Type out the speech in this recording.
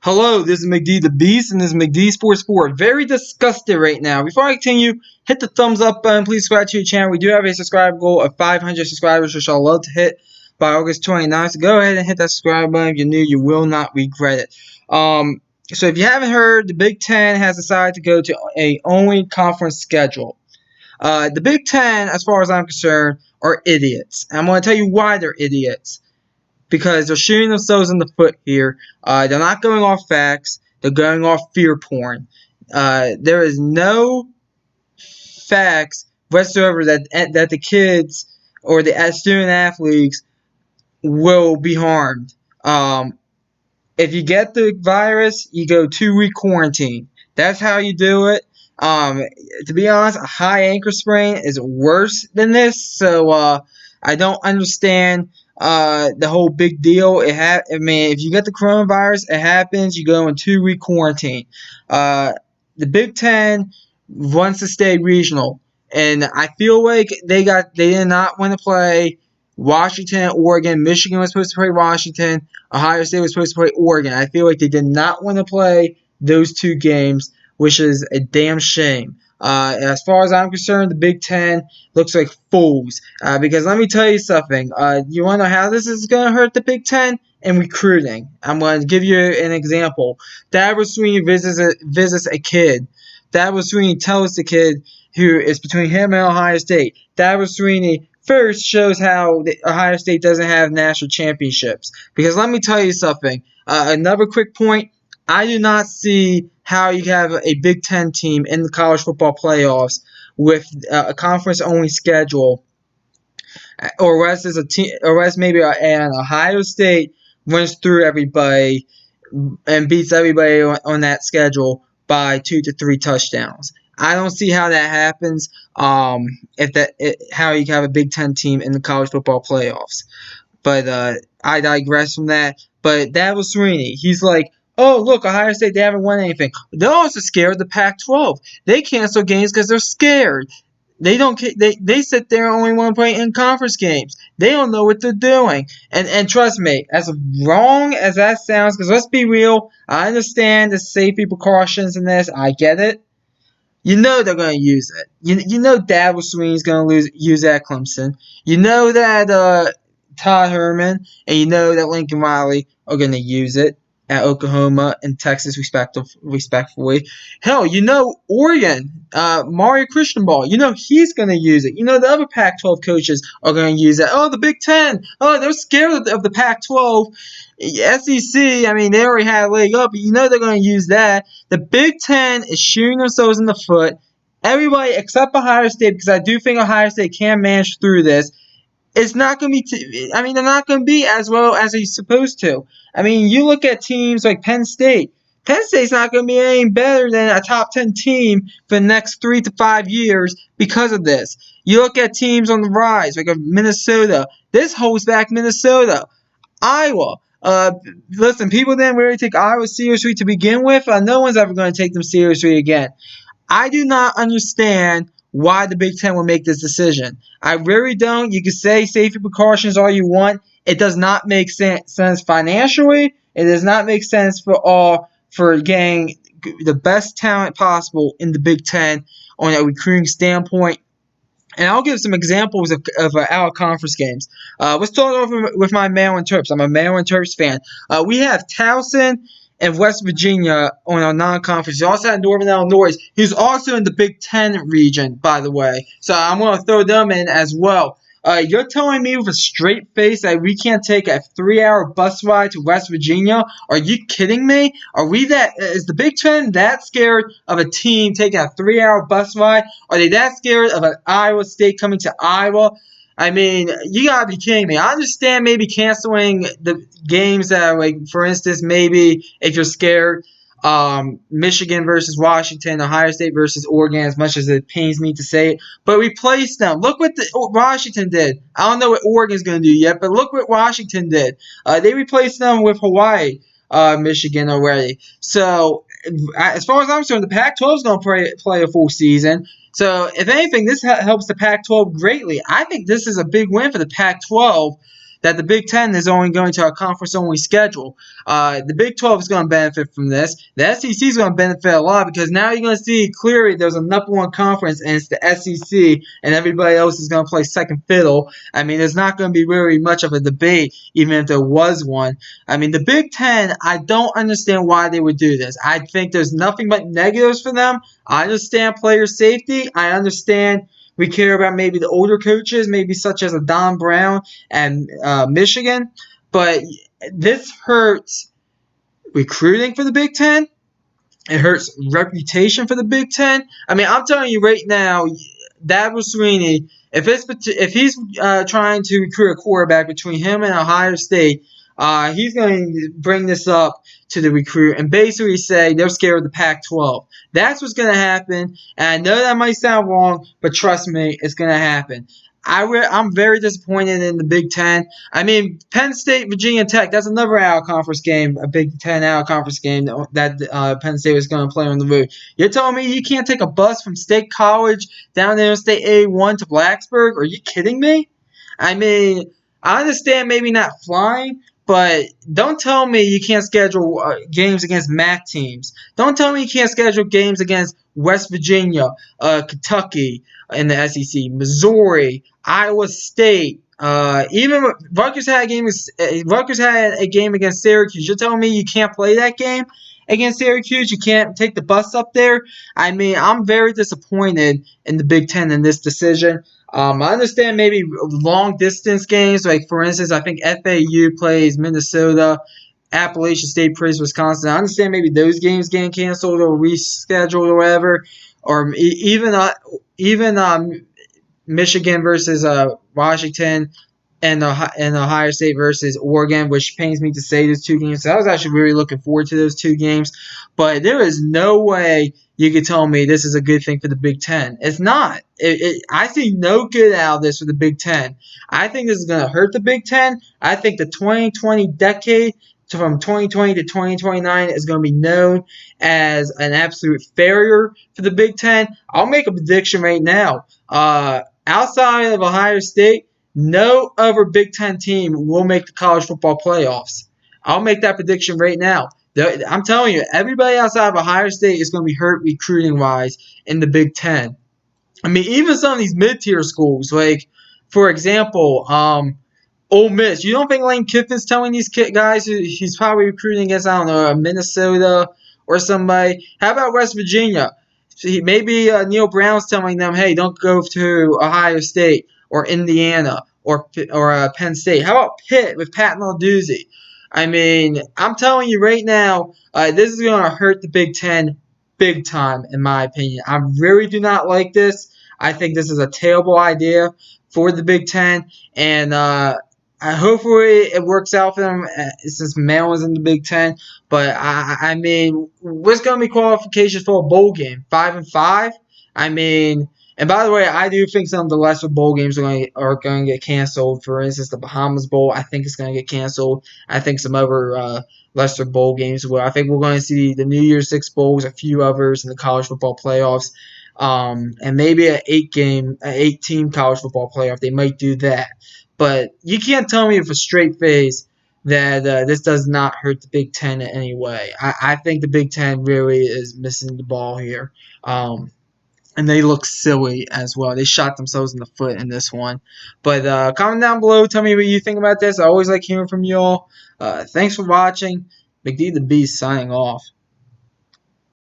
Hello, this is McD the Beast, and this is McD Sports 4. Very disgusted right now. Before I continue, hit the thumbs up button. Please subscribe to the channel. We do have a subscribe goal of 500 subscribers, which I'd love to hit by August 29th. So go ahead and hit that subscribe button. If you're new, you will not regret it. So if you haven't heard, the Big Ten has decided to go to a only conference schedule. The Big Ten, as far as I'm concerned, are idiots. And I'm going to tell you why they're idiots. Because they're shooting themselves in the foot here. They're not going off facts. They're going off fear porn. There is no facts whatsoever that the kids or the student athletes will be harmed. If you get the virus, you go 2-week quarantine. That's how you do it. To be honest, a high ankle sprain is worse than this. So I don't understand the whole big deal. I mean, if you get the coronavirus, it happens. You go in 2-week quarantine. The Big Ten wants to stay regional, and I feel like they did not want to play Washington, Oregon. Michigan was supposed to play Washington. Ohio State was supposed to play Oregon. I feel like they did not want to play those two games, which is a damn shame. As far as I'm concerned, the Big Ten looks like fools. Because let me tell you something. You want to know how this is going to hurt the Big Ten? In recruiting. I'm going to give you an example. Dabo Swinney visits a kid. Dabo Swinney tells the kid who is between him and Ohio State. Dabo Swinney first shows how Ohio State doesn't have national championships. Because let me tell you something. Another quick point. I do not see how you have a Big Ten team in the college football playoffs with a conference-only schedule, or else maybe an Ohio State runs through everybody and beats everybody on that schedule by 2 to 3 touchdowns. I don't see how that happens. How you can have a Big Ten team in the college football playoffs. But I digress from that. But Dabo Swinney, he's like, oh, look, Ohio State, they haven't won anything. They're also scared of the Pac-12. They cancel games because they're scared. They sit there and only want to play in-conference games. They don't know what they're doing. And trust me, as wrong as that sounds, because let's be real, I understand the safety precautions in this. I get it. You know they're going to use it. You know Dabo Swinney's going to use that at Clemson. You know that Todd Herman and you know that Lincoln Riley are going to use it at Oklahoma and Texas, respectfully. Hell, you know Oregon, Mario Cristobalal, you know he's going to use it. You know the other Pac-12 coaches are going to use it. Oh, the Big Ten, oh, they're scared of the Pac-12. SEC, I mean, they already had a leg up, but you know they're going to use that. The Big Ten is shooting themselves in the foot. Everybody except Ohio State, because I do think Ohio State can manage through this. It's not going to be. They're not going to be as well as they're supposed to. I mean, you look at teams like Penn State. Penn State's not going to be any better than a top 10 team for the next 3 to 5 years because of this. You look at teams on the rise, like Minnesota. This holds back Minnesota. Iowa. Listen, people didn't really take Iowa seriously to begin with. No one's ever going to take them seriously again. I do not understand why the Big Ten will make this decision. I really don't. You can say safety precautions all you want. It does not make sense financially. It does not make sense for getting the best talent possible in the Big Ten on a recruiting standpoint. And I'll give some examples of our conference games. Let's start off with my Maryland Terps. I'm a Maryland Terps fan. We have Towson and West Virginia on our non-conference. You also have Northern Illinois, who's also in the Big Ten region, by the way. So I'm going to throw them in as well. You're telling me with a straight face that we can't take a 3-hour bus ride to West Virginia? Are you kidding me? Is the Big Ten that scared of a team taking a 3-hour bus ride? Are they that scared of an Iowa State coming to Iowa? I mean, you gotta be kidding me. I understand maybe canceling the games that, like, for instance, maybe if you're scared, Michigan versus Washington, Ohio State versus Oregon, as much as it pains me to say it. But replace them. Look what Washington did. I don't know what Oregon's going to do yet, but look what Washington did. They replaced them with Hawaii, Michigan already. So, as far as I'm concerned, the Pac-12 is going to play a full season. So, if anything, this helps the Pac-12 greatly. I think this is a big win for the Pac-12. that the Big Ten is only going to a conference-only schedule. The Big 12 is going to benefit from this. The SEC is going to benefit a lot because now you're going to see clearly there's a number one conference, and it's the SEC, and everybody else is going to play second fiddle. I mean, there's not going to be really much of a debate, even if there was one. I mean, the Big Ten, I don't understand why they would do this. I think there's nothing but negatives for them. I understand player safety. I understand we care about maybe the older coaches, maybe such as a Don Brown and Michigan. But this hurts recruiting for the Big Ten. It hurts reputation for the Big Ten. I mean, I'm telling you right now, Dabo Swinney, if he's trying to recruit a quarterback between him and Ohio State, he's going to bring this up to the recruit and basically say they're scared of the Pac-12. That's what's going to happen. And I know that might sound wrong, but trust me, it's going to happen. I'm very disappointed in the Big Ten. I mean, Penn State, Virginia Tech, that's another out-of-conference game, a Big Ten out-of-conference game that Penn State was going to play on the road. You're telling me you can't take a bus from State College down there in State A1 to Blacksburg? Are you kidding me? I mean, I understand maybe not flying, but don't tell me you can't schedule games against MAC teams. Don't tell me you can't schedule games against West Virginia, Kentucky in the SEC, Missouri, Iowa State. Even Rutgers had a game against Syracuse. You're telling me you can't play that game against Syracuse? You can't take the bus up there? I mean, I'm very disappointed in the Big Ten in this decision. I understand maybe long distance games, like for instance, I think FAU plays Minnesota, Appalachian State plays Wisconsin. I understand maybe those games getting canceled or rescheduled or whatever, or even Michigan versus Washington and Ohio State versus Oregon, which pains me to say those two games. So I was actually really looking forward to those two games, but there is no way you could tell me this is a good thing for the Big Ten. It's not. I see no good out of this for the Big Ten. I think this is going to hurt the Big Ten. I think the 2020 decade from 2020 to 2029 is going to be known as an absolute failure for the Big Ten. I'll make a prediction right now. Outside of Ohio State, no other Big Ten team will make the college football playoffs. I'll make that prediction right now. I'm telling you, everybody outside of Ohio State is going to be hurt recruiting-wise in the Big Ten. I mean, even some of these mid-tier schools, like, for example, Ole Miss. You don't think Lane Kiffin's telling these guys he's probably recruiting against, I don't know, Minnesota or somebody? How about West Virginia? Maybe Neil Brown's telling them, hey, don't go to Ohio State or Indiana or Penn State. How about Pitt with Pat Narduzzi? I mean, I'm telling you right now, this is going to hurt the Big Ten big time, in my opinion. I really do not like this. I think this is a terrible idea for the Big Ten, and hopefully it works out for them since Maryland's in the Big Ten. But I mean, what's going to be qualifications for a bowl game? 5-5? I mean, and by the way, I do think some of the lesser bowl games are going to get canceled. For instance, the Bahamas Bowl, I think it's going to get canceled. I think some other lesser bowl games will. I think we're going to see the New Year's Six Bowls, a few others in the college football playoffs, and maybe an 8-team college football playoff. They might do that. But you can't tell me with a straight face that this does not hurt the Big Ten in any way. I think the Big Ten really is missing the ball here. And they look silly as well. They shot themselves in the foot in this one. But comment down below. Tell me what you think about this. I always like hearing from you all. Thanks for watching. McD the Beast signing off.